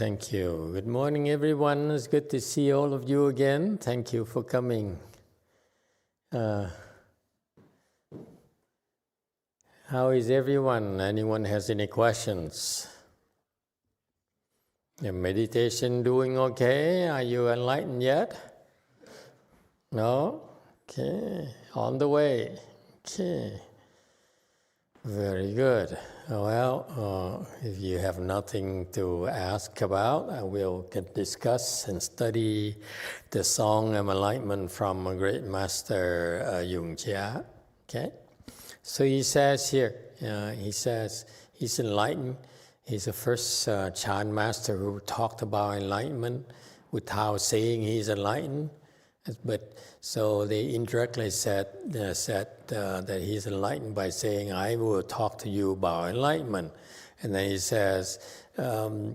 Thank you. Good morning, everyone. It's good to see all of you again. Thank you for coming. How is everyone? Anyone has any questions? Your meditation doing okay? Are you enlightened yet? No? Okay. On the way. Okay. Very good. Well, if you have nothing to ask about, we'll discuss and study the Song of Enlightenment from a great master, Yungjia. Okay? So he says here, he says he's enlightened. He's the first Chan master who talked about enlightenment without saying he's enlightened. But so they indirectly said that he's enlightened by saying, I will talk to you about enlightenment. And then he says, I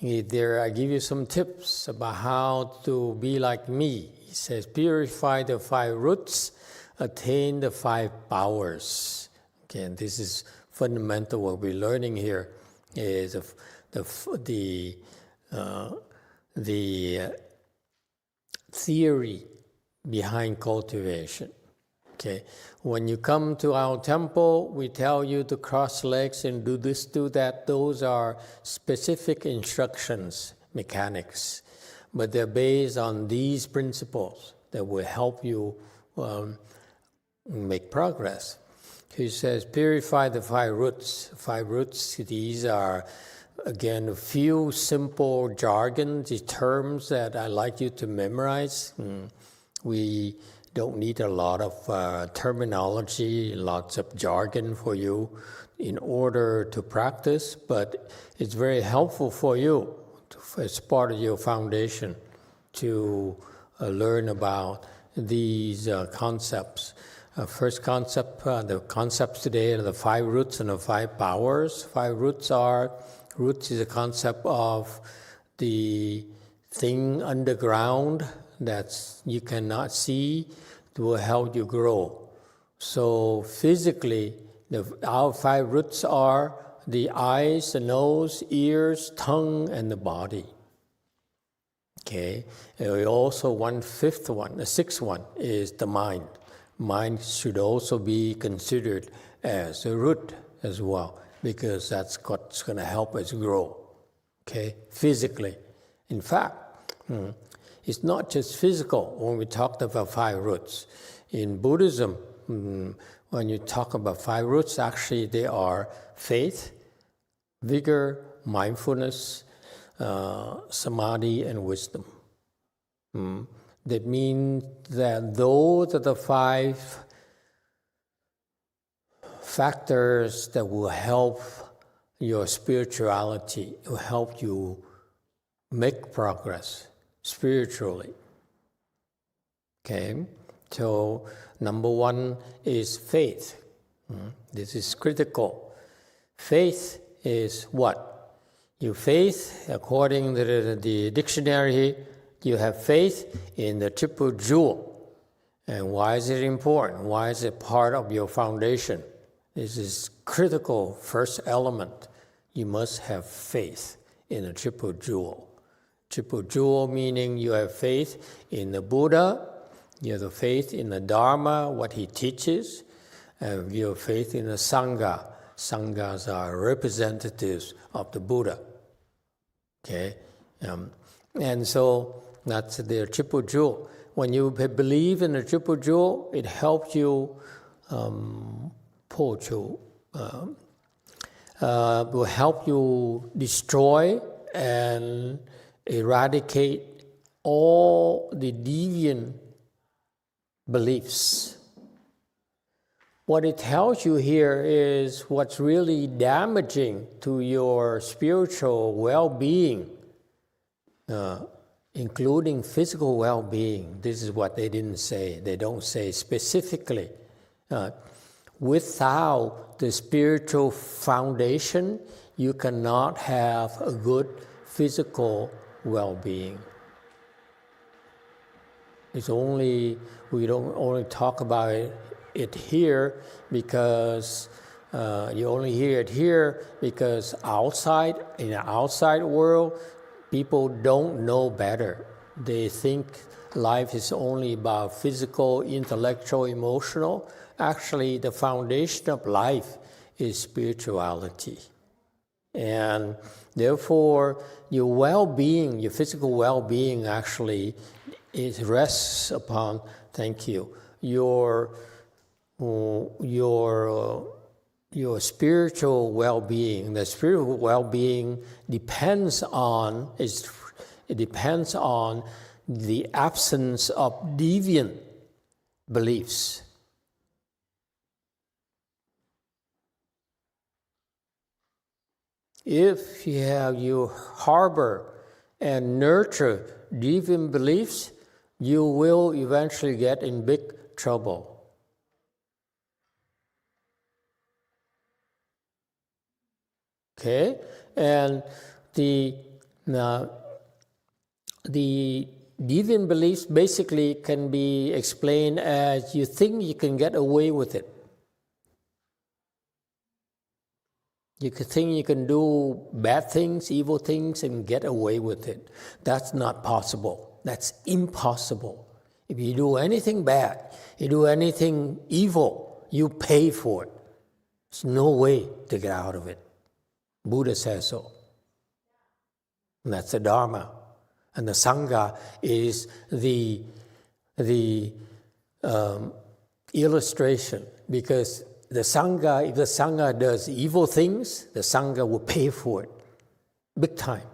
give you some tips about how to be like me. He says, purify the 5 roots, attain the 5 powers. Okay, and this is fundamental. What we're learning here is the theory behind cultivation. Okay, when you come to our temple, we tell you to cross legs and do this, do that. Those are specific instructions, mechanics, but they're based on these principles that will help you make progress. He says, purify the 5 roots. 5 roots, these are, again, a few simple jargon, the terms that I like you to memorize. We don't need a lot of terminology, lots of jargon for you in order to practice, but it's very helpful for you as part of your foundation to learn about these concepts. First concept, the concepts today are the 5 roots and the 5 powers. 5 roots is a concept of the thing underground that you cannot see, it will help you grow. So physically, our 5 roots are the eyes, the nose, ears, tongue, and the body. Okay, and also the 6th one is the mind. Mind should also be considered as a root as well, because that's what's going to help us grow, okay, physically. In fact, it's not just physical when we talked about 5 roots. In Buddhism, when you talk about 5 roots, actually they are faith, vigor, mindfulness, samadhi, and wisdom. That means that those are the 5 factors that will help your spirituality, will help you make progress spiritually. Okay, so number 1 is faith. This is critical. Faith is what? Your faith, according to the dictionary, you have faith in the triple jewel. And why is it important? Why is it part of your foundation? This is critical first element. You must have faith in the triple jewel. Triple jewel meaning you have faith in the Buddha, you have the faith in the Dharma, what he teaches, and you have faith in the Sangha. Sanghas are representatives of the Buddha. Okay, and so that's the triple jewel. When you believe in the triple jewel, it helps you will help you destroy and eradicate all the deviant beliefs. What it tells you here is what's really damaging to your spiritual well-being, including physical well-being. This is what they didn't say. They don't say specifically. Without the spiritual foundation, you cannot have a good physical well-being. We don't only talk about it here because you only hear it here because in the outside world, people don't know better. They think life is only about physical, intellectual, emotional. Actually, the foundation of life is spirituality. And therefore, your well-being, your physical well-being actually rests upon, thank you, your spiritual well-being. The spiritual well-being depends on the absence of deviant beliefs. If you harbor and nurture deviant beliefs, you will eventually get in big trouble. Okay, and the deviant beliefs basically can be explained as you think you can get away with it. You could think you can do bad things, evil things, and get away with it. That's not possible. That's impossible. If you do anything bad, you do anything evil, you pay for it. There's no way to get out of it. Buddha says so. And that's the Dharma. And the Sangha is the illustration, because if the Sangha does evil things, the Sangha will pay for it, big time.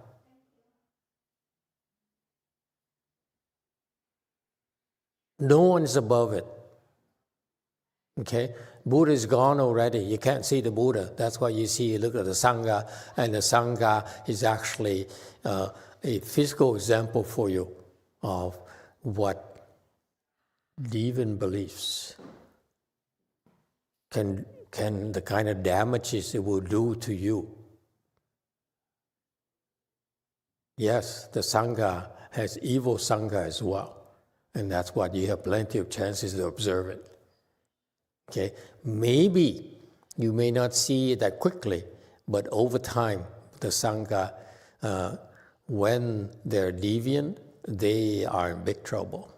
No one is above it. Okay? Buddha is gone already. You can't see the Buddha. That's why you look at the Sangha, and the Sangha is actually a physical example for you of what deviant beliefs can the kind of damages it will do to you. Yes, the Sangha has evil Sangha as well, and that's what you have plenty of chances to observe it. Okay, maybe you may not see it that quickly, but over time, the Sangha, when they're deviant, they are in big trouble.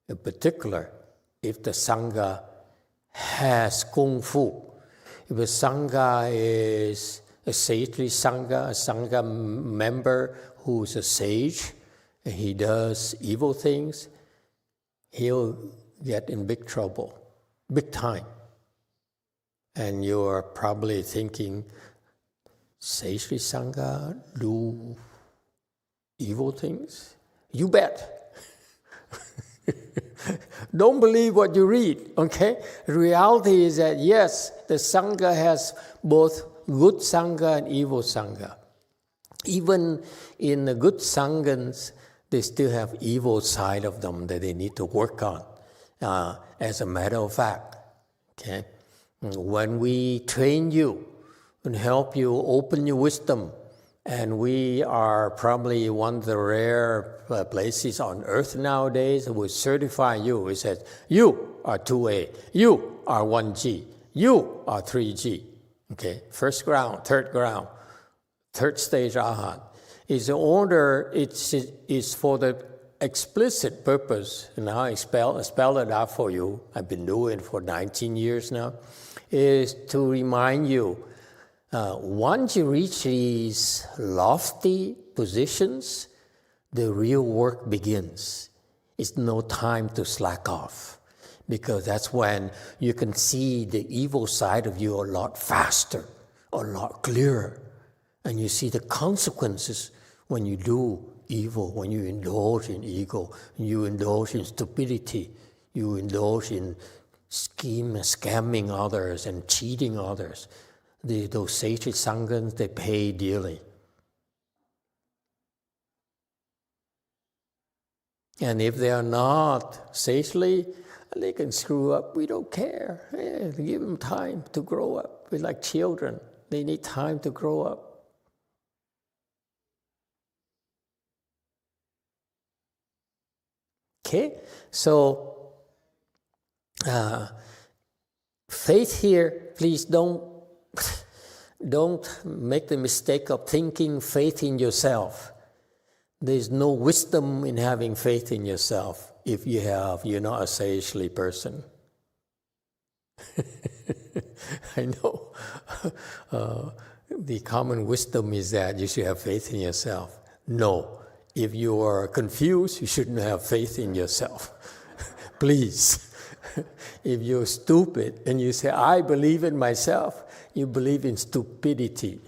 In particular, if the Sangha has Kung Fu, if the Sangha is a sagely Sangha, a Sangha member who's a sage, and he does evil things, he'll get in big trouble. Big time. And you're probably thinking, sagely Sangha do evil things? You bet. Don't believe what you read, okay? The reality is that, yes, the Sangha has both good Sangha and evil Sangha. Even in the good Sanghas, they still have evil side of them that they need to work on. As a matter of fact, okay? When we train you and help you open your wisdom, and we are probably one of the rare places on earth nowadays that will certify you. It says, you are 2A, you are 1G, you are 3G. Okay, first ground, third stage Arhat. Is the order, it's for the explicit purpose, and now I spell it out for you, I've been doing it for 19 years now, is to remind you, once you reach these lofty positions, the real work begins. It's no time to slack off, because that's when you can see the evil side of you a lot faster, a lot clearer, and you see the consequences when you do evil, when you indulge in ego, you indulge in stupidity, you indulge in scamming others and cheating others. Those sagely Sanghas, they pay dearly. And if they are not sagely, they can screw up. We don't care. Give them time to grow up. We're like children. They need time to grow up. Okay, so faith here, please don't make the mistake of thinking faith in yourself. there's no wisdom in having faith in yourself if you're not a sagely person. I know. The common wisdom is that you should have faith in yourself. No. If you are confused, you shouldn't have faith in yourself. Please. If you're stupid and you say, I believe in myself, you believe in stupidity.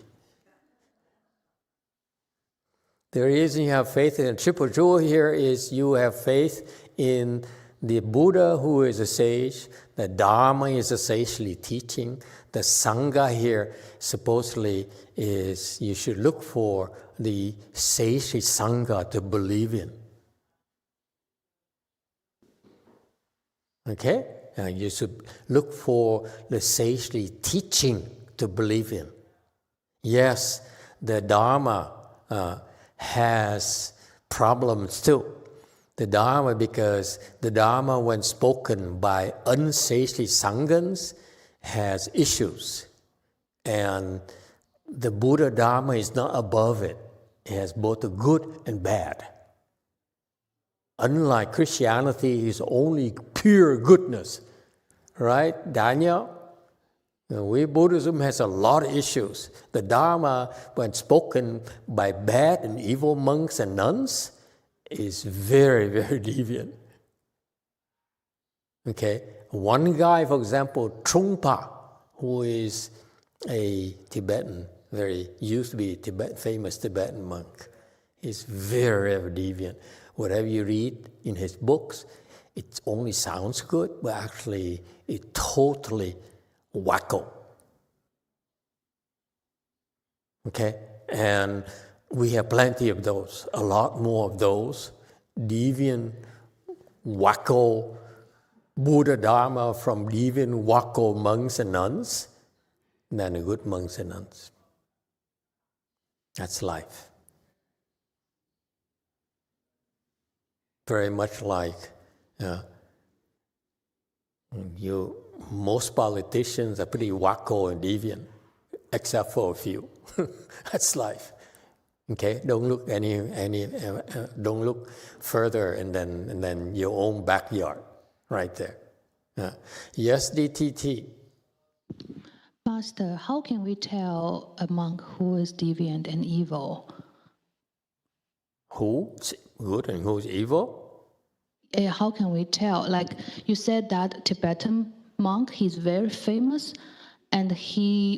The reason you have faith in the triple jewel here is you have faith in the Buddha, who is a sage. The Dharma is a sagely teaching. The Sangha here supposedly is you should look for the sagely Sangha to believe in. Okay? You should look for the sagely teaching to believe in. Yes, the Dharma has problems too. The Dharma, because the Dharma, when spoken by unsagely Sanghas, has issues. And the Buddha Dharma is not above it. It has both the good and bad. Unlike Christianity, is only pure goodness. Right, Daniel? Buddhism has a lot of issues. The Dharma, when spoken by bad and evil monks and nuns, is very, very deviant. Okay? One guy, for example, Trungpa, who is a Tibetan, used to be a famous Tibetan monk, is very, very deviant. Whatever you read in his books, it only sounds good, but actually it's totally wacko. Okay? And we have plenty of those, a lot more of those, deviant, wacko, Buddha Dharma from deviant, wacko monks and nuns than the good monks and nuns. That's life. Very much like most politicians are pretty wacko and deviant, except for a few. That's life. Okay, don't look don't look further and then your own backyard, right there. Yes, DTT. Master, how can we tell a monk who is deviant and evil? Who's good and who's evil? How can we tell? Like you said that Tibetan monk, he's very famous, and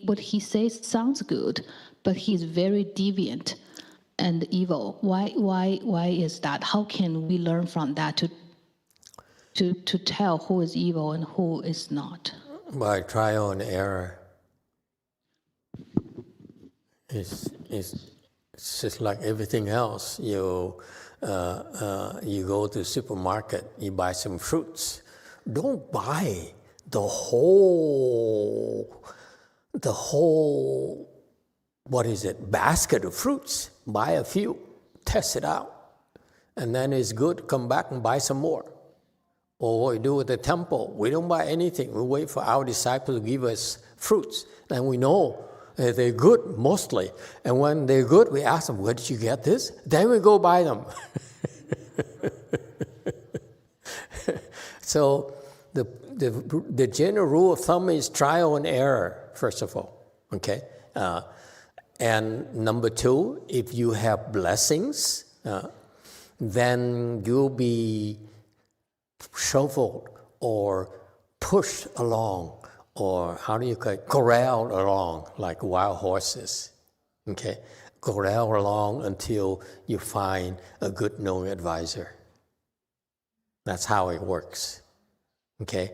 what he says sounds good, but he's very deviant and evil. Why is that? How can we learn from that to tell who is evil and who is not? By trial and error. It's just like everything else. You go to the supermarket, you buy some fruits. Don't buy the whole basket of fruits. Buy a few, test it out. And then it's good, come back and buy some more. Or what we do at the temple, we don't buy anything. We wait for our disciples to give us fruits. And we know they're good mostly. And when they're good, we ask them, where did you get this? Then we go buy them. So the general rule of thumb is trial and error, first of all. Okay? And number two, if you have blessings, then you'll be shuffled or pushed along, or how do you call it? Corralled along like wild horses. Okay? Corral along until you find a good knowing advisor. That's how it works. Okay?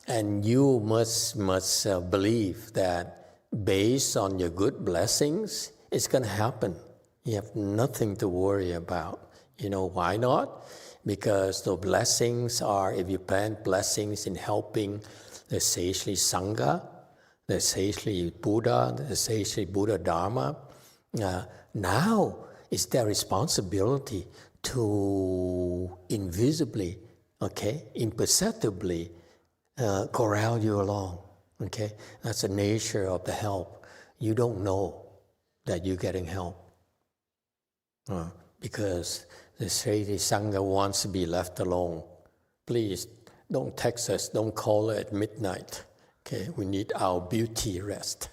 And you must believe that based on your good blessings, it's going to happen. You have nothing to worry about. You know why not? Because the blessings are, if you plant blessings in helping the sagely Sangha, the sagely Buddha, the sagely Buddha Dharma, now it's their responsibility to invisibly, imperceptibly corral you along. Okay, that's the nature of the help. You don't know that you're getting help. Because the Sri Sangha wants to be left alone. Please don't text us, don't call at midnight. Okay, we need our beauty rest.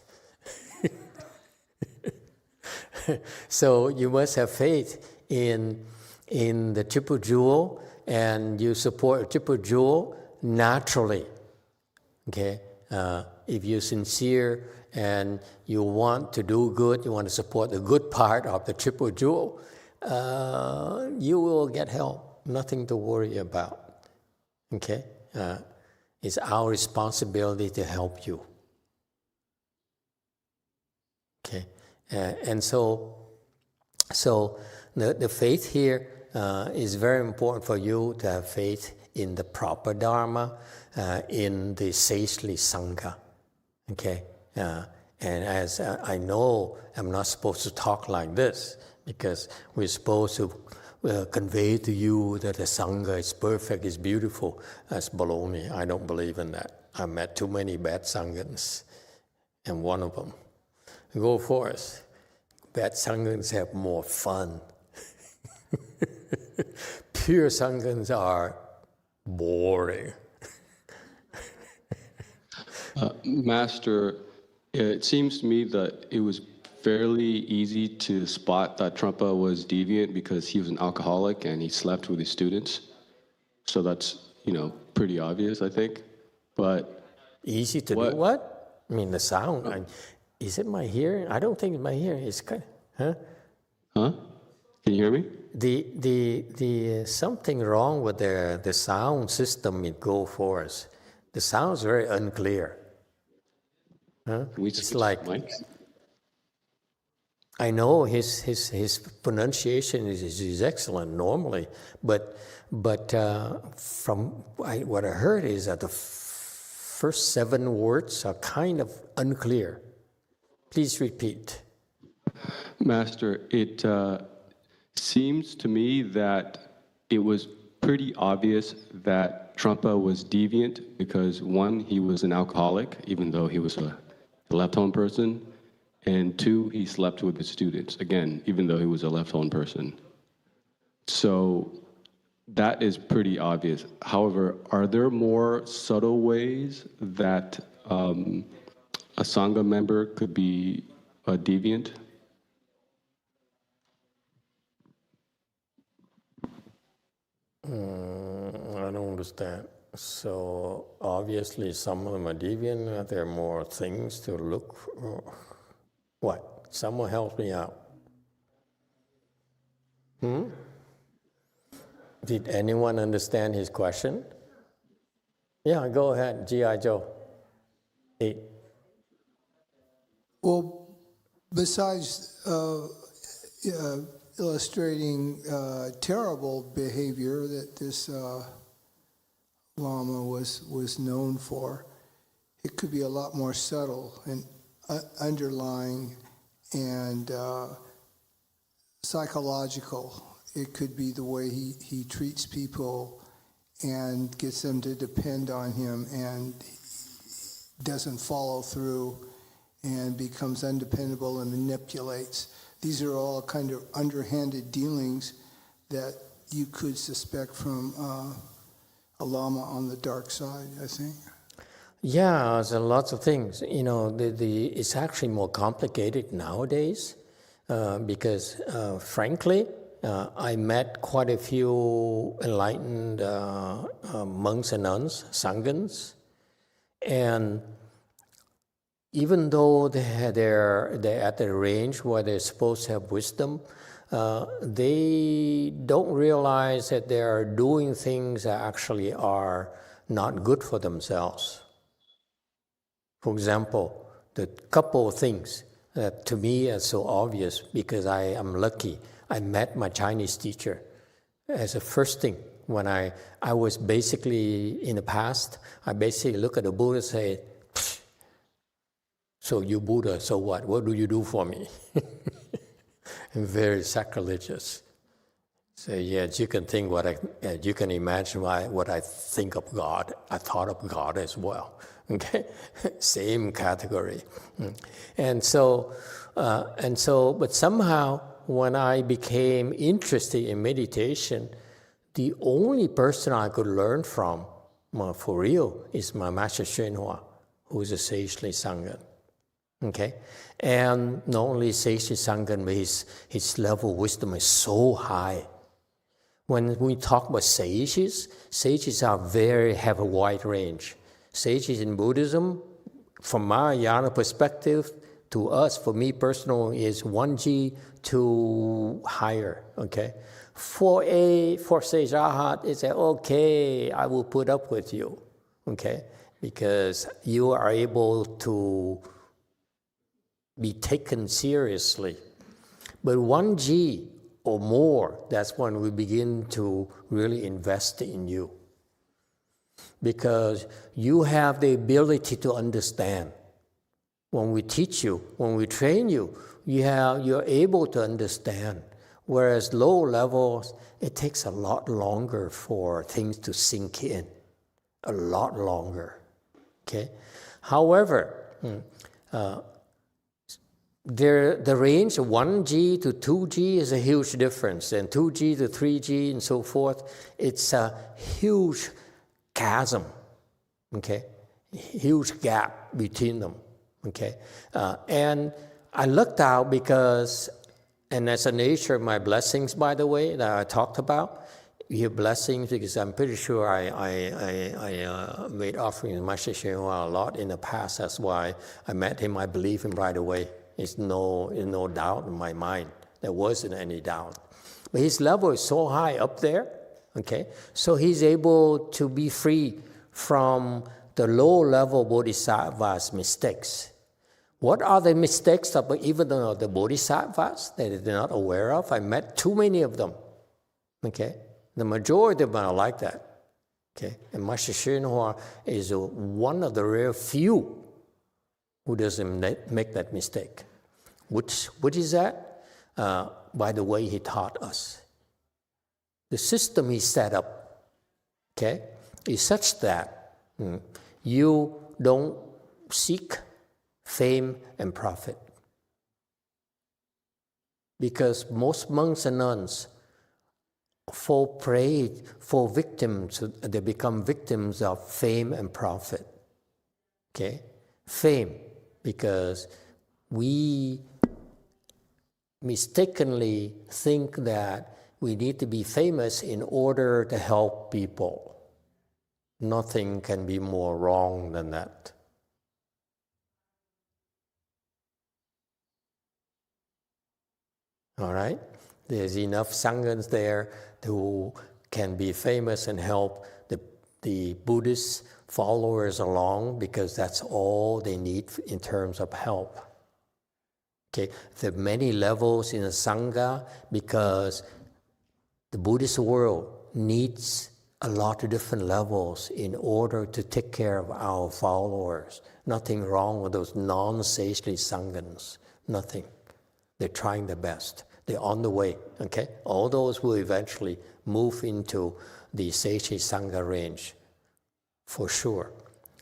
So you must have faith in the Triple Jewel, and you support Triple Jewel naturally. Okay, if you're sincere and you want to do good, you want to support the good part of the Triple Jewel, you will get help. Nothing to worry about. Okay, it's our responsibility to help you. Okay, and so the faith here is very important for you to have faith in the proper Dharma, in the sagely Sangha. Okay, and as I know, I'm not supposed to talk like this because we're supposed to convey to you that the Sangha is perfect, is beautiful. That's baloney. I don't believe in that. I met too many bad Sanghas, and one of them. Go forth. Bad Sanghas have more fun. Pure Sanghas are boring. Master, it seems to me that it was fairly easy to spot that Trungpa was deviant because he was an alcoholic and he slept with his students. So that's, pretty obvious, I think. But easy to do what? I mean, the sound. Is it my hearing? I don't think it's my hearing. It's kind of, Huh? Can you hear me? The something wrong with the sound system in Go Forest. The sound's very unclear. It's like mics? I know his pronunciation is excellent normally, but from what I heard is that the first 7 words are kind of unclear. Please repeat. Master, it seems to me that it was pretty obvious that Trungpa was deviant because 1, he was an alcoholic, even though he was a left-hand person, and 2, he slept with his students, again, even though he was a left-hand person. So that is pretty obvious. However, are there more subtle ways that a Sangha member could be a deviant? I don't understand. So obviously some of them are deviant. There are more things to look for. What? Someone help me out. Did anyone understand his question? Yeah, go ahead, G.I. Joe. 8. Well, besides illustrating terrible behavior that this Lama was known for, it could be a lot more subtle and underlying and psychological. It could be the way he treats people and gets them to depend on him and doesn't follow through and becomes undependable and manipulates. These are all kind of underhanded dealings that you could suspect from a Lama on the dark side, I think. Yeah, there's lots of things. It's actually more complicated nowadays because, frankly, I met quite a few enlightened monks and nuns, Sanghas, and even though they're at the range where they're supposed to have wisdom, they don't realize that they are doing things that actually are not good for themselves. For example, the couple of things that to me are so obvious because I am lucky. I met my Chinese teacher as a first thing. When I was basically, in the past, I basically look at the Buddha and say, so you Buddha, so what? What do you do for me? And very sacrilegious. So yes, you can think you can imagine what I think of God. I thought of God as well. Okay, same category. And so, but somehow when I became interested in meditation, the only person I could learn from, for real, is my master Thichvinhhoausa, who is a sagely Sangha. Okay, and not only sagely Sangha, but his level of wisdom is so high. When we talk about sages have a wide range. Sages in Buddhism, from Mahayana perspective, to us, for me personally, is 1G to higher. Okay, for sage Arhat, it's okay, I will put up with you. Okay, because you are able to be taken seriously. But 1G or more, that's when we begin to really invest in you. Because you have the ability to understand. When we teach you, when we train you, you're able to understand. Whereas low levels, it takes a lot longer for things to sink in. A lot longer. Okay? However, the range of 1G to 2G is a huge difference, and 2G to 3G and so forth, it's a huge chasm, okay? Huge gap between them, okay? And I looked out because, and that's the nature of my blessings, by the way, that I talked about. Your blessings, because I'm pretty sure I made offerings to Master Thichvinhhoausa a lot in the past. That's why I met him, I believe him right away. There's no doubt in my mind. There wasn't any doubt. But his level is so high up there, okay? So he's able to be free from the low-level bodhisattva's mistakes. What are the mistakes of even the bodhisattvas that they're not aware of? I met too many of them, okay? The majority of them are like that, okay? And Master Thichvinhhoausa is one of the rare few who doesn't make that mistake. Which is that? By the way he taught us. The system he set up, okay, is such that you don't seek fame and profit. Because most monks and nuns fall prey, fall victims, they become victims of fame and profit. Okay? Fame, because we mistakenly think that we need to be famous in order to help people. Nothing can be more wrong than that. All right? There's enough Sanghas there who can be famous and help the Buddhist followers along, because that's all they need in terms of help. Okay, there are many levels in the Sangha because the Buddhist world needs a lot of different levels in order to take care of our followers. Nothing wrong with those non-sagely Sanghas. Nothing. They're trying their best. They're on the way. Okay, all those will eventually move into the sagely Sangha range, for sure.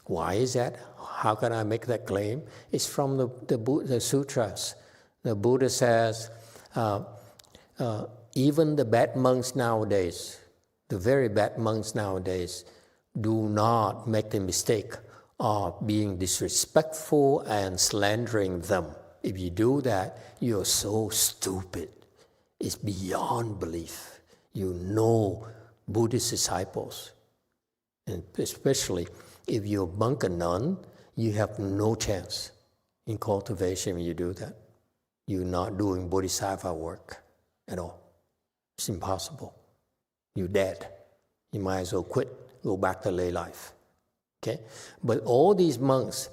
Why is that? How can I make that claim? It's from the sutras. The Buddha says, even the bad monks nowadays, the very bad monks nowadays, do not make the mistake of being disrespectful and slandering them. If you do that, you're so stupid. It's beyond belief. You know Buddhist disciples. And especially if you're a monk or nun, you have no chance in cultivation when you do that. You're not doing bodhisattva work at all. It's impossible. You're dead. You might as well quit, go back to lay life. Okay? But all these monks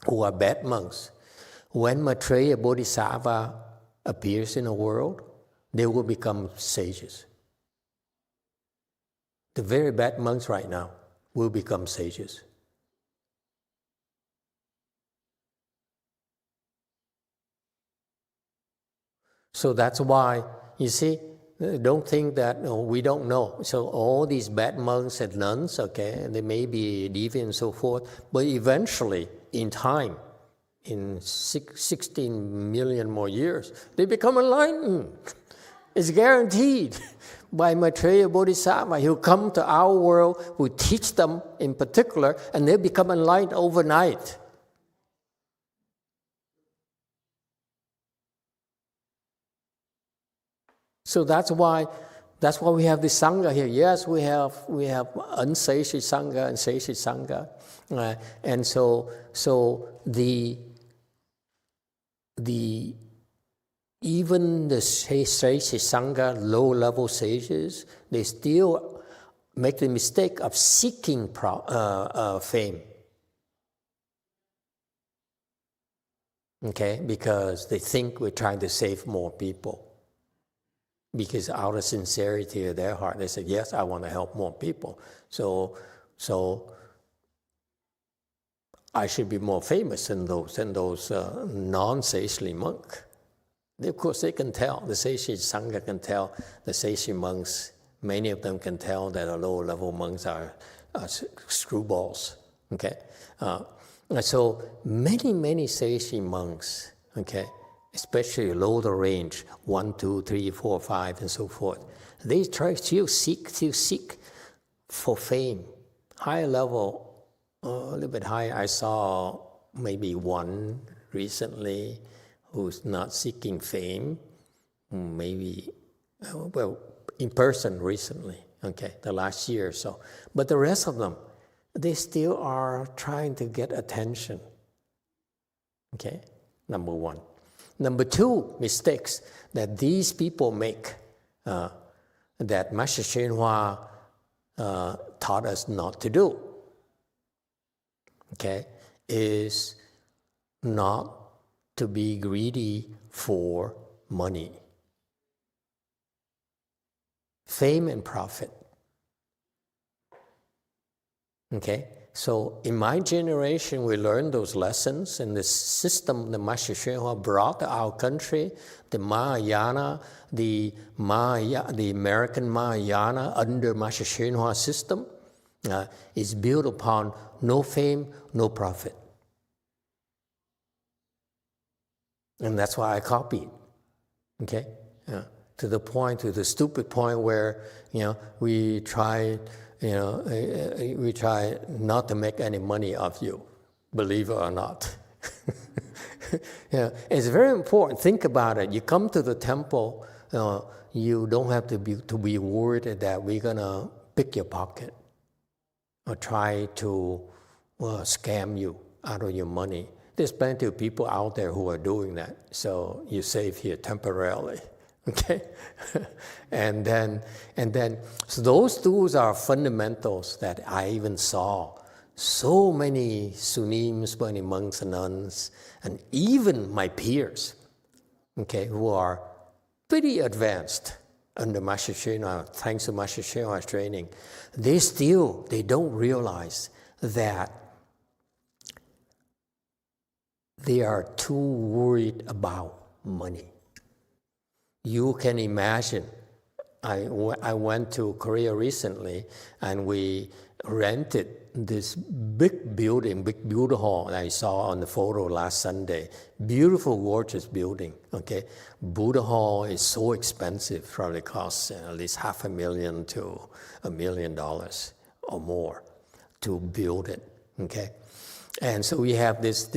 who are bad monks, when Maitreya Bodhisattva appears in the world, they will become sages. The very bad monks right now will become sages. So that's why, you see, Don't think that we don't know. So all these bad monks and nuns, okay, they may be deviant and so forth, but eventually, in time, in 16 million more years, they become enlightened. It's guaranteed by Maitreya Bodhisattva. He'll come to our world, who teach them in particular, and they become enlightened overnight. So that's why we have the Sangha here. Yes, we have unseishi Sangha and seishi Sangha. And so even the seishi Sangha, low-level sages, they still make the mistake of seeking fame. Okay, because they think we're trying to save more people. Because out of sincerity of their heart, they say, yes, I want to help more people. So I should be more famous than those non-Seishi monks. Of course, they can tell. The Seishi Sangha can tell. The Seishi monks, many of them can tell that the low-level monks are screwballs. Okay, and so many Seishi monks, okay, especially lower range, 1, 2, 3, 4, 5, and so forth. They try to seek for fame. Higher level, a little bit higher. I saw maybe one recently who's not seeking fame, maybe, well, in person recently, okay, the last year or so. But the rest of them, they still are trying to get attention. Okay, number one. Number two, mistakes that these people make, that Master Hsuan Hua taught us not to do, okay, is not to be greedy for money, fame and profit. Okay? So in my generation, we learned those lessons, and the system the Master Hsuan Hua brought to our country, the Mahayana, the American Mahayana under Master Hsuan Hua system, is built upon no fame, no profit. And that's why I copied. Okay, to the stupid point where we try not to make any money of you, believe it or not. It's very important. Think about it. You come to the temple, you don't have to be worried that we're gonna pick your pocket or try to scam you out of your money. There's plenty of people out there who are doing that, so you save here temporarily. Okay, and then, so those tools are fundamentals that I even saw so many Sunim, so many monks and nuns, and even my peers, okay, who are pretty advanced under Master Hsuan Hua, thanks to Master Hsuan Hua's training, they don't realize that they are too worried about money. You can imagine, I went to Korea recently, and we rented this big building, big Buddha hall that I saw on the photo last Sunday. Beautiful, gorgeous building, okay? Buddha hall is so expensive, probably costs at least $500,000 to $1 million or more to build it, okay? And so we have this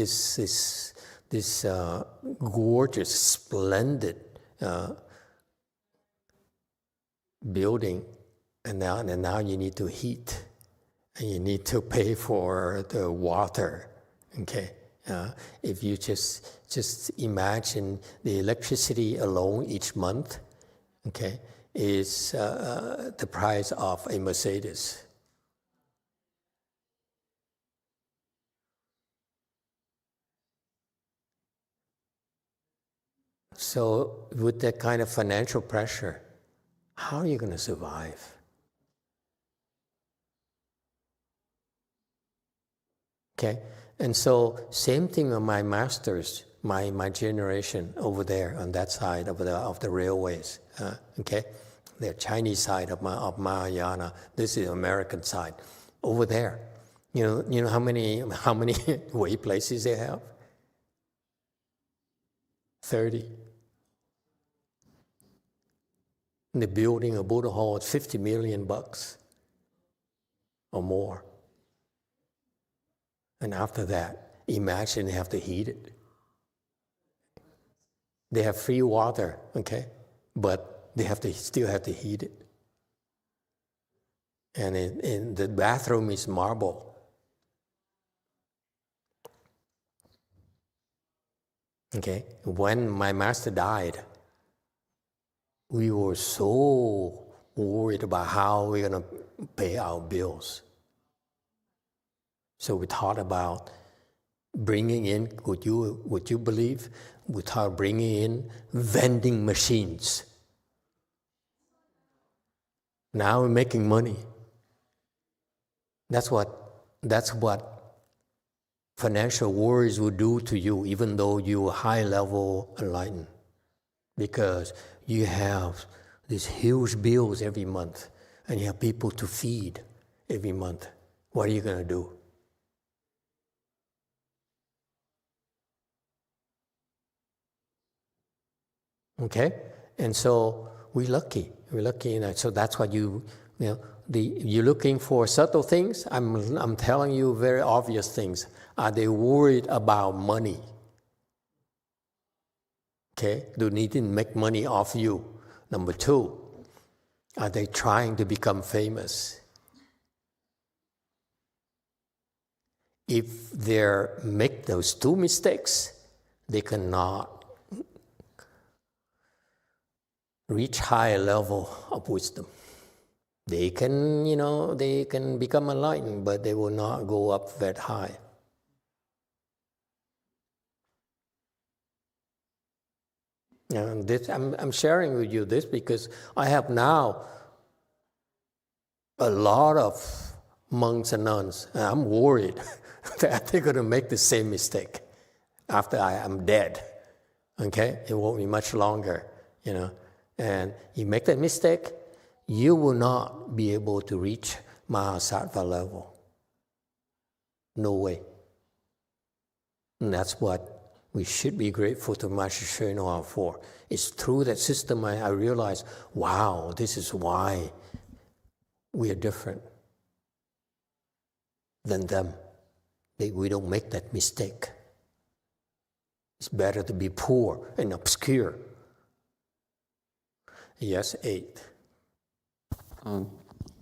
gorgeous, splendid building, and now you need to heat, and you need to pay for the water. Okay, if you just imagine the electricity alone each month, okay, is the price of a Mercedes. So with that kind of financial pressure, how are you going to survive? Okay, and so same thing with my masters, my generation over there on that side of the railways. Okay, the Chinese side of Mahayana. This is the American side. Over there, you know how many way places they have? 30. They're building a Buddha hall at $50 million or more. And after that, imagine they have to heat it. They have free water, okay? But they still have to heat it. And the bathroom is marble. Okay? When my master died, we were so worried about how we're going to pay our bills. So we thought about bringing in, would you believe, we thought bringing in vending machines. Now we're making money. That's what financial worries will do to you, even though you're high-level enlightened. Because you have these huge bills every month, and you have people to feed every month. What are you going to do? Okay? And so we're lucky. We're lucky in that. So that's what you're looking for subtle things. I'm telling you very obvious things. Are they worried about money? Okay? Do they need to make money off you? Number two, are they trying to become famous? If they make those two mistakes, they cannot reach higher level of wisdom. They can, they can become enlightened, but they will not go up that high. And this, I'm sharing with you this because I have now a lot of monks and nuns, and I'm worried that they're going to make the same mistake after I am dead. Okay? It won't be much longer, And you make that mistake, you will not be able to reach Mahasattva level. No way. And that's what we should be grateful to Master Thichvinhhoausa for. It's through that system I realized, wow, this is why we are different than them. We don't make that mistake. It's better to be poor and obscure. Yes, 8.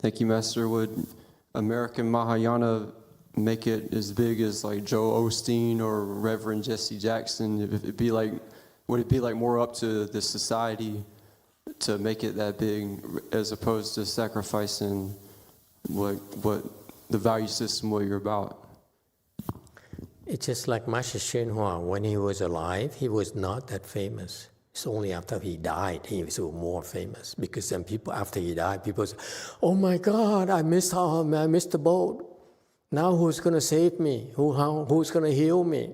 Thank you, Master. Would American Mahayana make it as big as like Joe Osteen or Reverend Jesse Jackson? Would it be like more up to the society to make it that big, as opposed to sacrificing what the value system what you're about? It's just like Master Thichvinhhoausa. When he was alive, he was not that famous. It's only after he died he was more famous. Because then people, after he died, people say, "Oh my God, I missed the boat. Now who's going to save me? Who's going to heal me?"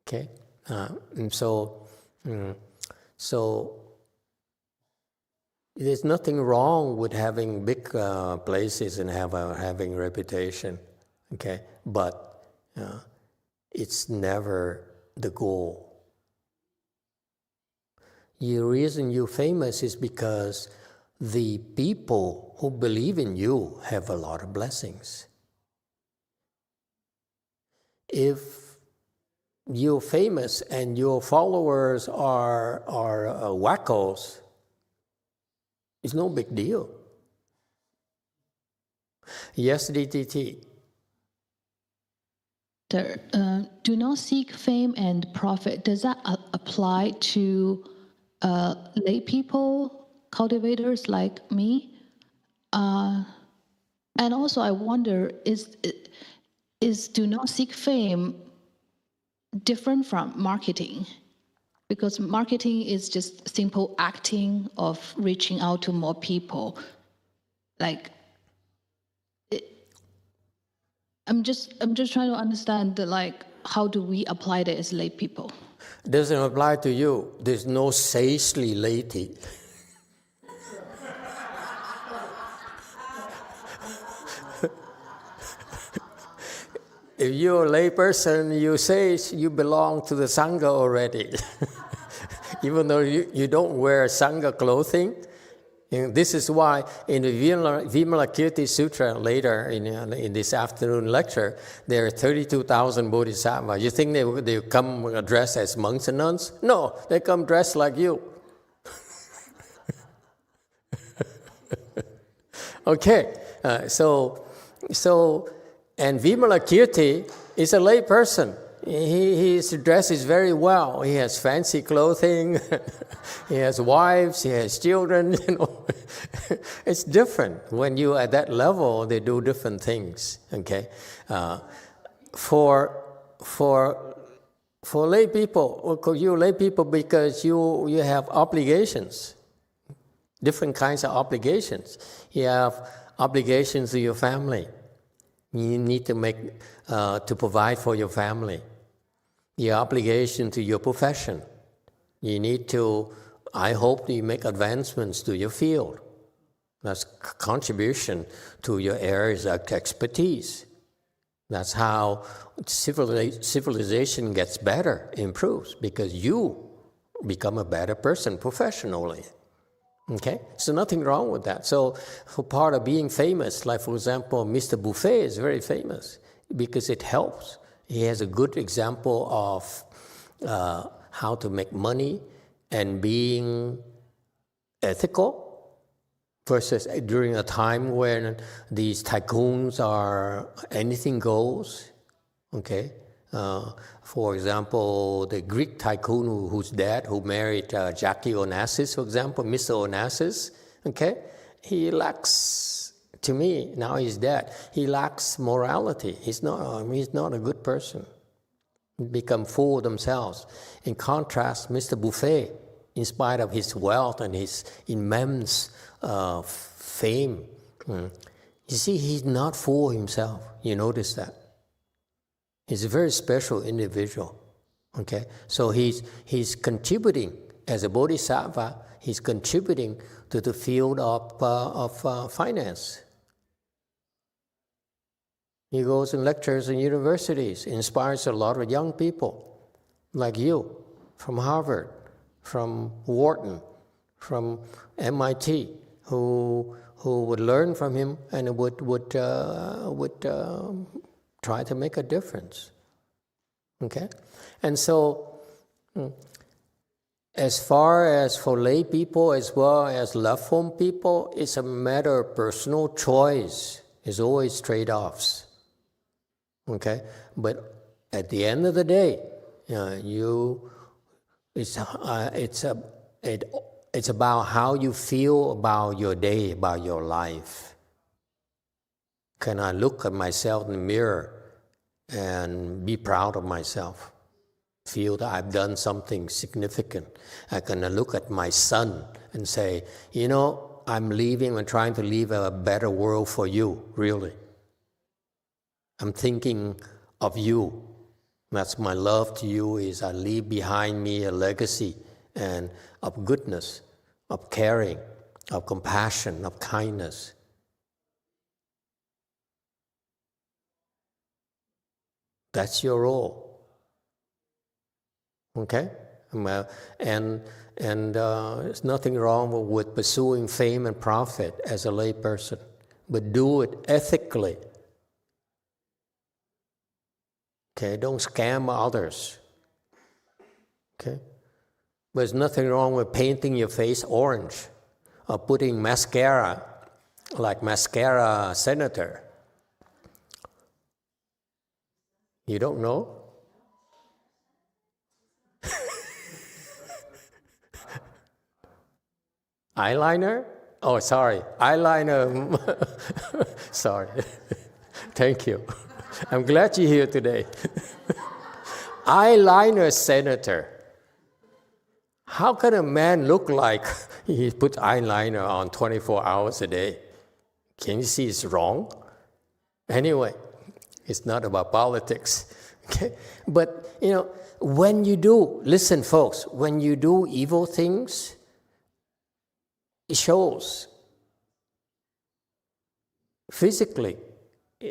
Okay, and so there's nothing wrong with having big places and having reputation. Okay, but it's never the goal. The reason you're famous is because the people who believe in you have a lot of blessings. If you're famous and your followers are wackos, it's no big deal. Yes, DTT. Do not seek fame and profit. Does that apply to lay people, cultivators like me? And also, I wonder, is do not seek fame different from marketing? Because marketing is just simple acting of reaching out to more people. I'm just trying to understand how do we apply that as lay people? Doesn't apply to you. There's no sagely laity. If you're a lay person, you say you belong to the Sangha already. Even though you don't wear Sangha clothing. And this is why in the Vimalakirti Sutra later in this afternoon lecture, there are 32,000 bodhisattvas. You think they come dressed as monks and nuns? No, they come dressed like you. Okay, and Vimalakirti is a lay person. His dress is very well. He has fancy clothing. He has wives. He has children. It's different. When you at that level, they do different things. Okay, for lay people, you lay people because you have obligations, different kinds of obligations. You have obligations to your family. You need to provide for your family. Your obligation to your profession. You need to, I hope you make advancements to your field. That's contribution to your areas of expertise. That's how civilization gets better, improves, because you become a better person professionally. Okay? So nothing wrong with that. So for part of being famous, like for example, Mr. Buffet is very famous because it helps. He has a good example of how to make money and being ethical versus during a time when these tycoons are anything goes. Okay? For example, the Greek tycoon who's dead, who married Jackie Onassis, for example, Mr. Onassis, okay? He lacks, to me, now he's dead, he lacks morality. He's not a good person. Become fool themselves. In contrast, Mr. Buffet, in spite of his wealth and his immense fame, you see, he's not fool himself. You notice that? He's a very special individual, okay? So he's contributing, as a bodhisattva, he's contributing to the field of finance. He goes and lectures in universities, inspires a lot of young people like you, from Harvard, from Wharton, from MIT, who would learn from him and would try to make a difference. Okay? And so, as far as for lay people as well as left home people, it's a matter of personal choice. It's always trade-offs. Okay? But at the end of the day, it's about how you feel about your day, about your life. Can I look at myself in the mirror and be proud of myself? Feel that I've done something significant. I can look at my son and say, I'm trying to leave a better world for you, really. I'm thinking of you. That's my love to you, is I leave behind me a legacy and of goodness, of caring, of compassion, of kindness. That's your role, okay? And there's nothing wrong with pursuing fame and profit as a lay person, but do it ethically. Okay, don't scam others. Okay, there's nothing wrong with painting your face orange or putting mascara, like mascara senator. You don't know? Eyeliner? Oh, sorry. Eyeliner. Sorry. Thank you. I'm glad you're here today. Eyeliner senator. How can a man look like he puts eyeliner on 24 hours a day? Can you see it's wrong? Anyway. It's not about politics, okay? But, when you do, listen folks, when you do evil things, it shows physically.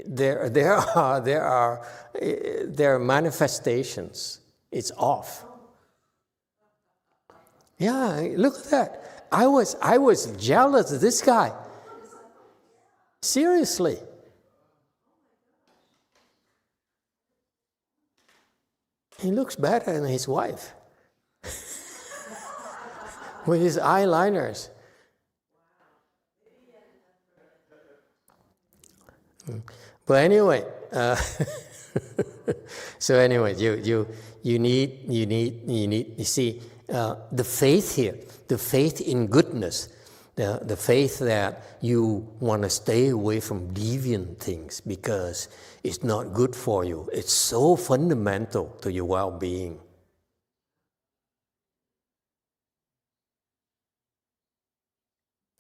There are manifestations. It's off. Yeah, look at that. I was jealous of this guy. Seriously. He looks better than his wife. With his eyeliners. But anyway, so anyway, you see the faith here, the faith in goodness, the faith that you want to stay away from deviant things because it's not good for you. It's so fundamental to your well-being.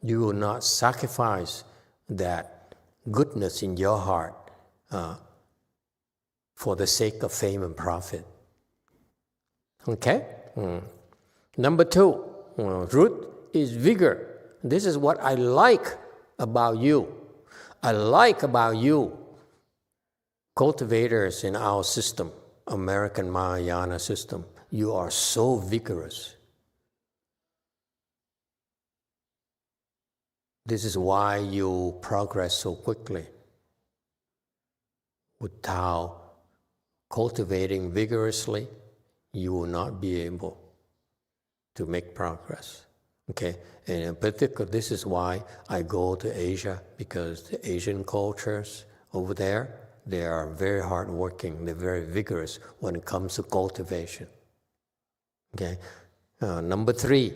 You will not sacrifice that goodness in your heart for the sake of fame and profit. Okay? Number 2, root is vigor. This is what I like about you. I like about you, cultivators in our system, American Mahayana system. You are so vigorous. This is why you progress so quickly. Without cultivating vigorously, you will not be able to make progress. Okay, and in particular, this is why I go to Asia, because the Asian cultures over there, they are very hardworking, they're very vigorous when it comes to cultivation. Okay, number 3,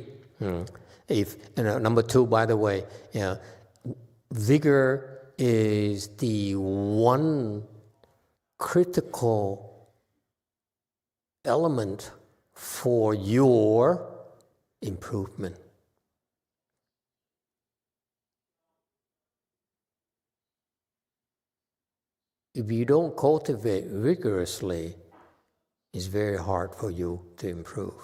number 2, by the way, vigor is the one critical element for your improvement. If you don't cultivate vigorously, it's very hard for you to improve.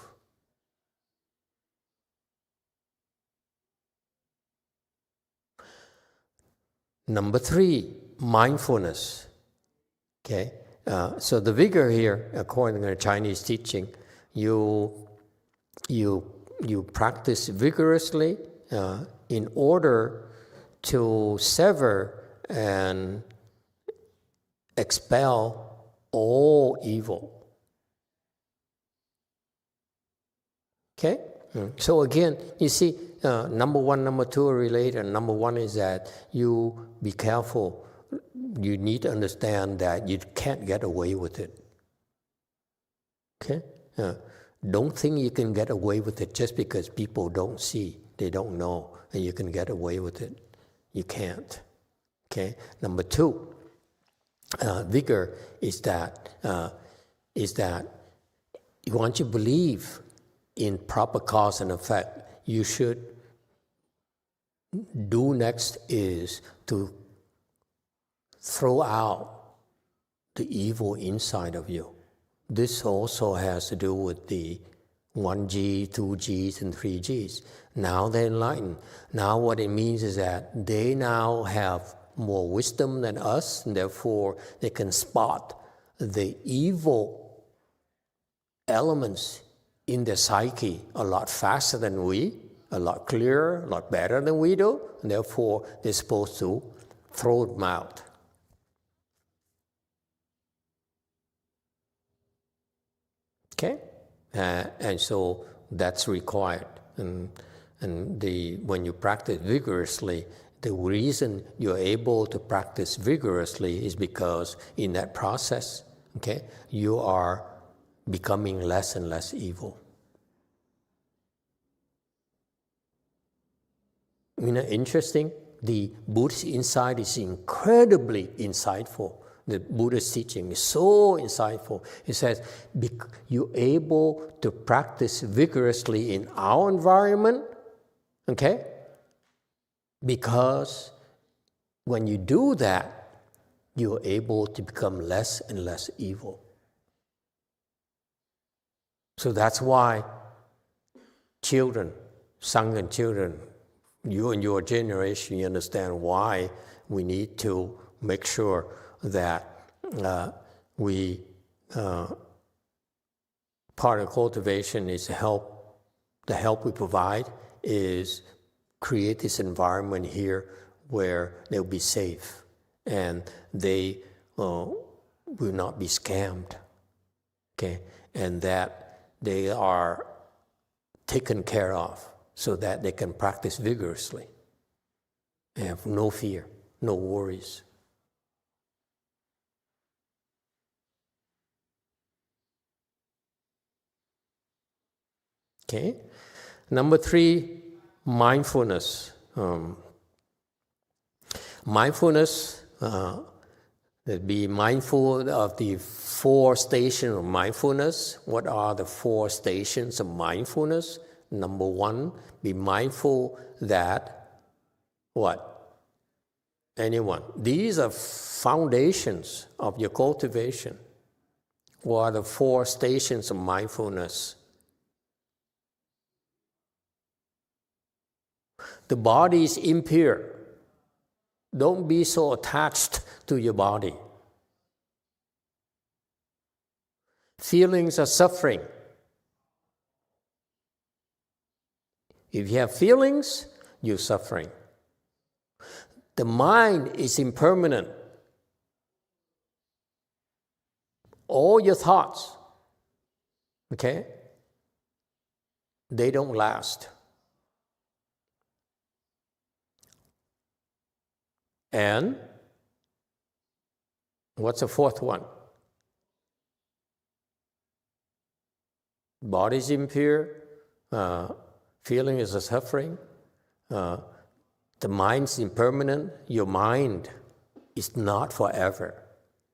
Number 3, mindfulness. Okay, so the vigor here, according to the Chinese teaching, you practice vigorously in order to sever and expel all evil. Okay? So again, you see, number 1, number 2 are related. Number 1 is that you be careful. You need to understand that you can't get away with it. Okay? Don't think you can get away with it just because people don't see, they don't know, and you can get away with it. You can't. Okay? Number 2, vigor is that once you believe in proper cause and effect, you should do next is to throw out the evil inside of you. This also has to do with the 1G, 2Gs, and 3Gs. Now they're enlightened. Now what it means is that they now have more wisdom than us, and therefore they can spot the evil elements in their psyche a lot faster than we, a lot clearer, a lot better than we do, and therefore they're supposed to throw them out. Okay? And so that's required. And when you practice vigorously, the reason you're able to practice vigorously is because in that process, okay, you are becoming less and less evil. Isn't that interesting? The Buddhist insight is incredibly insightful. The Buddha's teaching is so insightful. It says, you're able to practice vigorously in our environment, okay? Because when you do that, you're able to become less and less evil. So that's why children, Sangha children, you and your generation, you understand why we need to make sure that part of cultivation is help. The help we provide is create this environment here where they'll be safe and they will not be scammed, okay? And that they are taken care of so that they can practice vigorously and have no fear, no worries. Okay? Number 3, mindfulness. Mindfulness, be mindful of the 4 stations of mindfulness. What are the 4 stations of mindfulness? Number 1, be mindful that, what? Anyone. These are foundations of your cultivation. What are the 4 stations of mindfulness? The body is impure. Don't be so attached to your body. Feelings are suffering. If you have feelings, you're suffering. The mind is impermanent. All your thoughts, okay, they don't last. And what's the 4th one? Body is impure, feeling is a suffering, the mind's impermanent, your mind is not forever.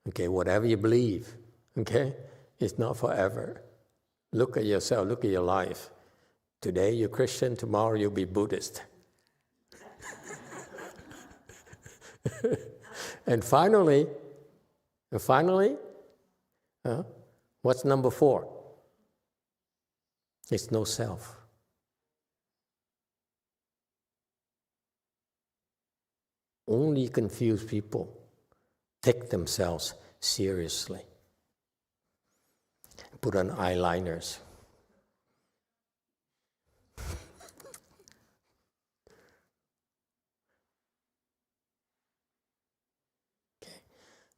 Okay, whatever you believe, okay, it's not forever. Look at yourself, look at your life. Today you're Christian, tomorrow you'll be Buddhist. And finally, what's number 4? It's no self. Only confused people take themselves seriously. Put on eyeliners.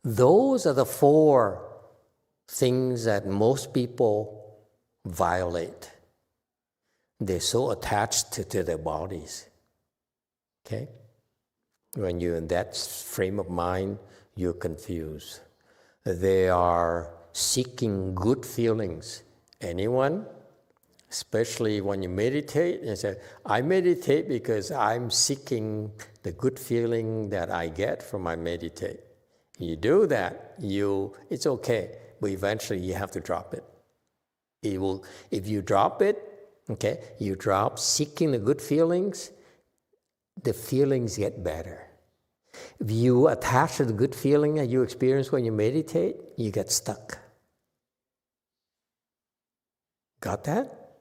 Those are the 4 things that most people violate. They're so attached to their bodies. Okay? When you're in that frame of mind, you're confused. They are seeking good feelings. Anyone? Especially when you meditate, and say, I meditate because I'm seeking the good feeling that I get from my meditate. You do that, it's okay, but eventually you have to drop it. If you drop it, okay, you drop seeking the good feelings, the feelings get better. If you attach to the good feeling that you experience when you meditate, you get stuck. Got that?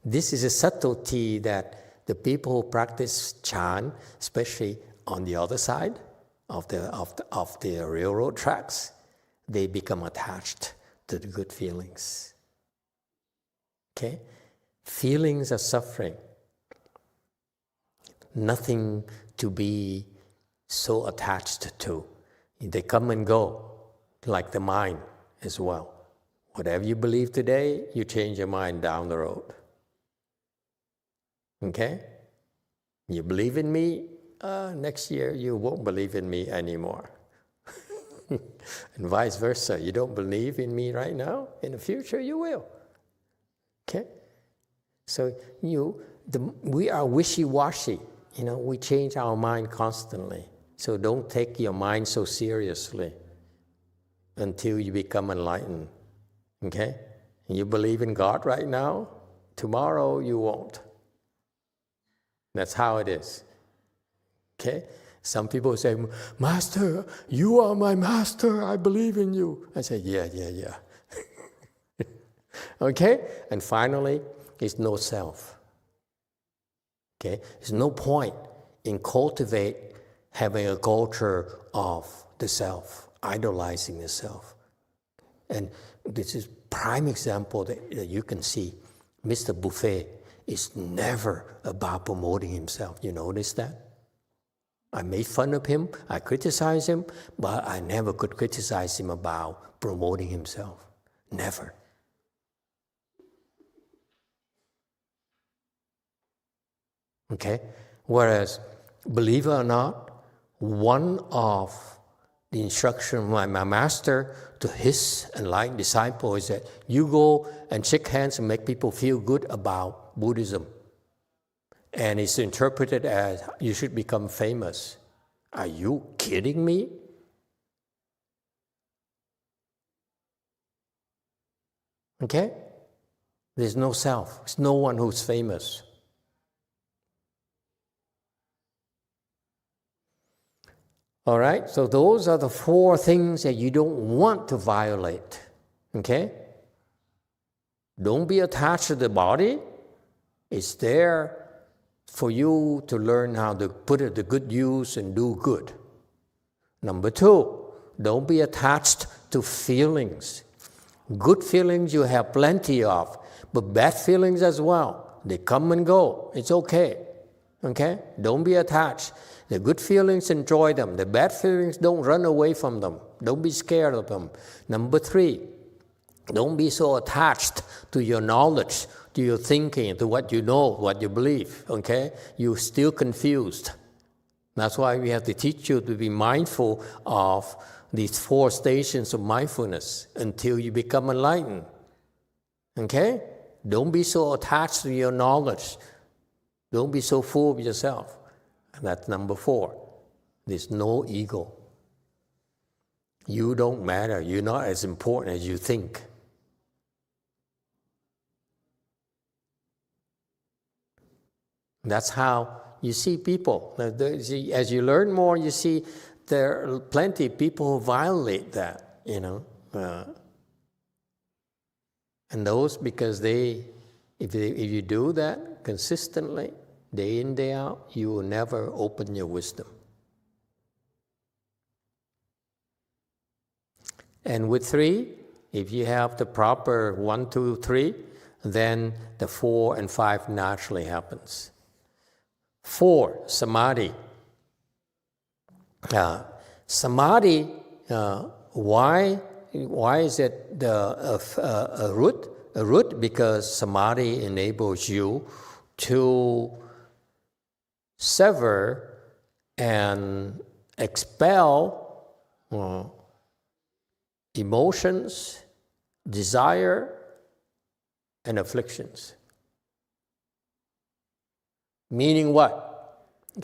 This is a subtlety that the people who practice Chan, especially on the other side of the railroad tracks, they become attached to the good feelings. Okay? Feelings are suffering. Nothing to be so attached to. They come and go, like the mind as well. Whatever you believe today, you change your mind down the road. Okay? You believe in me, next year you won't believe in me anymore. And vice versa. You don't believe in me right now, in the future you will. Okay? So we are wishy-washy. We change our mind constantly. So don't take your mind so seriously until you become enlightened. Okay? You believe in God right now, tomorrow you won't. That's how it is. Okay? Some people say, Master, you are my master, I believe in you. I say, yeah. Okay? And finally, it's no self. Okay? There's no point in having a culture of the self, idolizing the self. And this is prime example that you can see. Mr. Buffet is never about promoting himself. You notice that? I made fun of him, I criticized him, but I never could criticize him about promoting himself. Never. Okay? Whereas, believe it or not, one of the instruction of my master to his enlightened disciple is that you go and shake hands and make people feel good about Buddhism. And it's interpreted as you should become famous. Are you kidding me? Okay? There's no self. There's no one who's famous. All right? So those are the 4 things that you don't want to violate. Okay? Don't be attached to the body. It's there for you to learn how to put it to good use and do good. Number 2, don't be attached to feelings. Good feelings you have plenty of, but bad feelings as well. They come and go. It's okay. Okay? Don't be attached. The good feelings, enjoy them. The bad feelings, don't run away from them. Don't be scared of them. Number 3, don't be so attached to your knowledge, to your thinking, to what you know, what you believe. Okay? You're still confused. That's why we have to teach you to be mindful of these 4 stations of mindfulness until you become enlightened. Okay? Don't be so attached to your knowledge. Don't be so full of yourself. That's number 4. There's no ego. You don't matter. You're not as important as you think. That's how you see people. As you learn more, you see there are plenty of people who violate that, you know. And those, because if you do that consistently, day in, day out, you will never open your wisdom. And with 3, if you have the proper 1, 2, 3, then the 4 and 5 naturally happens. 4, samadhi. Samadhi, why is it a root? A root because samadhi enables you to sever and expel emotions, desire, and afflictions. Meaning what?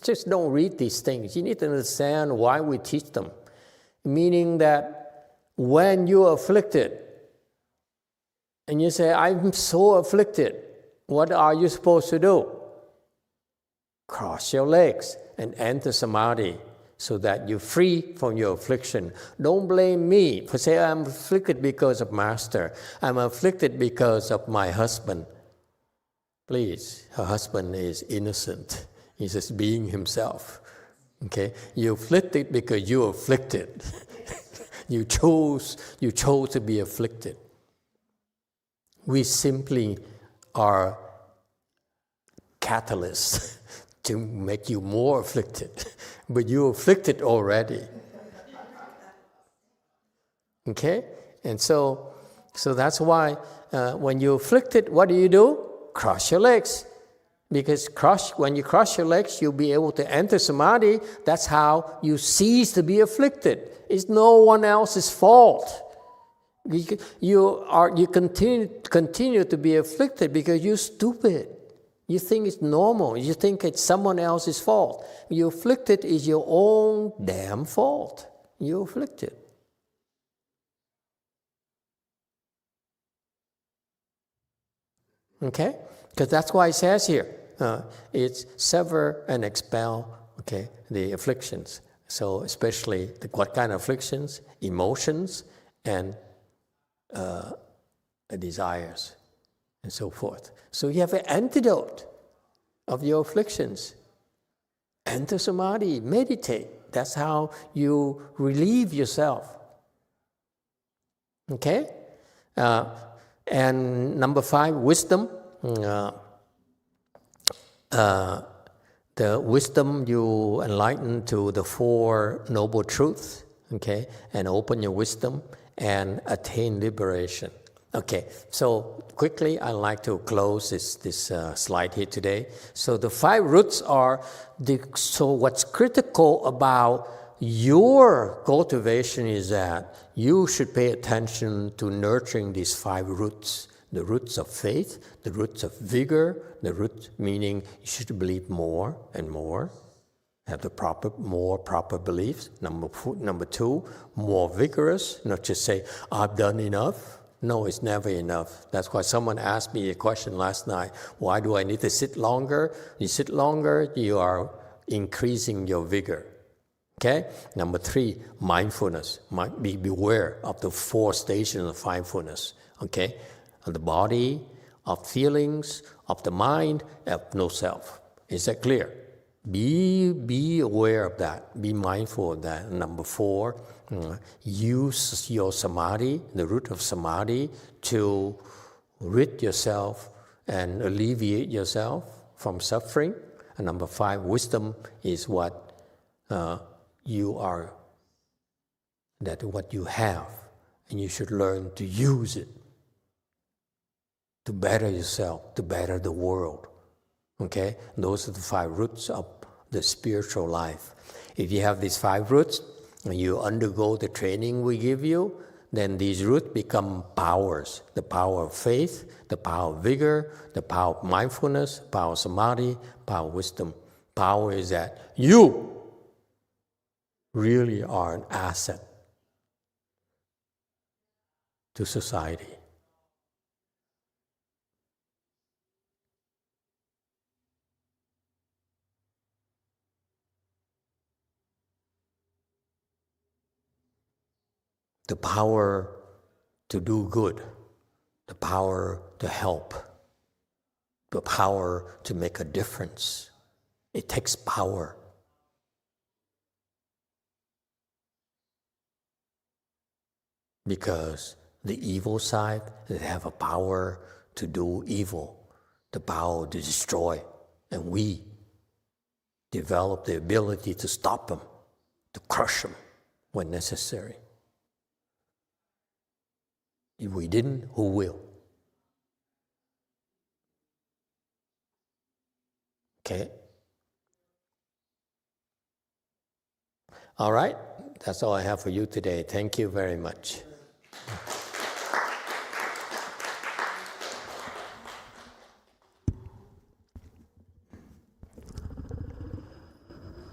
Just don't read these things. You need to understand why we teach them. Meaning that when you're afflicted, and you say, I'm so afflicted, what are you supposed to do? Cross your legs and enter samadhi so that you're free from your affliction. Don't blame me for saying I'm afflicted because of master. I'm afflicted because of my husband. Please, her husband is innocent. He's just being himself. Okay? You're afflicted because you're afflicted. You chose to be afflicted. We simply are catalysts to make you more afflicted, but you're afflicted already. Okay? And so that's why when you're afflicted, what do? Cross your legs. Because when you cross your legs, you'll be able to enter samadhi. That's how you cease to be afflicted. It's no one else's fault. You continue to be afflicted because you're stupid. You think it's normal. You think it's someone else's fault. You're afflicted is your own damn fault. You're afflicted. Okay? Because that's why it says here, it's sever and expel, okay, the afflictions. So especially what kind of afflictions? Emotions and desires, and so forth. So you have an antidote of your afflictions. Enter samadhi, meditate. That's how you relieve yourself. Okay? And number 5, wisdom. The wisdom you enlighten to the 4 noble truths, okay, and open your wisdom and attain liberation. Okay, so quickly I'd like to close this slide here today. So the 5 roots are, so what's critical about your cultivation is that you should pay attention to nurturing these 5 roots. The roots of faith, the roots of vigor, the root meaning you should believe more and more, have the more proper beliefs. Number 2, more vigorous, not just say, I've done enough. No, it's never enough. That's why someone asked me a question last night, why do I need to sit longer? You sit longer, you are increasing your vigor. Okay? Number 3, mindfulness. Be beware of the 4 stations of mindfulness. Okay? Of the body, of feelings, of the mind, of no self. Is that clear? Be aware of that. Be mindful of that. Number 4, use your samadhi, the root of samadhi, to rid yourself and alleviate yourself from suffering. And number 5, wisdom is what you are, that what you have, and you should learn to use it to better yourself, to better the world. Okay? Those are the 5 roots of the spiritual life. If you have these 5 roots, and you undergo the training we give you, then these roots become powers. The power of faith, the power of vigor, the power of mindfulness, power of samadhi, power of wisdom. Power is that you really are an asset to society. The power to do good, the power to help, the power to make a difference. It takes power. Because the evil side, they have a power to do evil, the power to destroy, and we develop the ability to stop them, to crush them when necessary. If we didn't, who will? Okay? All right, that's all I have for you today. Thank you very much.